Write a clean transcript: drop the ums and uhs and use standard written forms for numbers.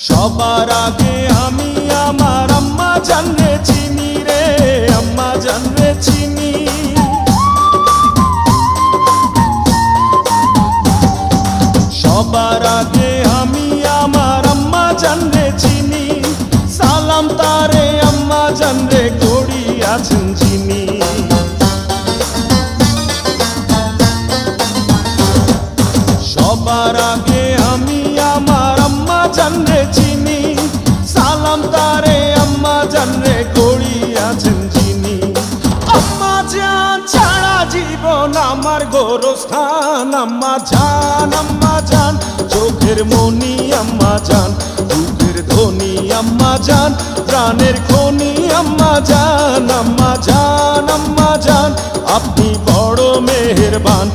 সবার আগে আমি আমার আম্মা জানরে চিনি রে, আম্মা জানরে চিনি। সবার আগে আমি আমার আম্মা জানরে চিনি, সালাম তারে আম্মা জানরে করি আছেন যিনি। সবার আগে আমি আমার আম্মা জানরে চিনি, সালাম তারে আম্মা জানরে করি আছেন যিনি। আম্মা জান ছাড়া জীবন আমার গোরস্থান, আম্মা জান চোখের মনি আম্মা জান, বুকের ধ্বনি আম্মা জান, প্রাণের খনি আম্মা জান। আপনি বড় মেহেরবান।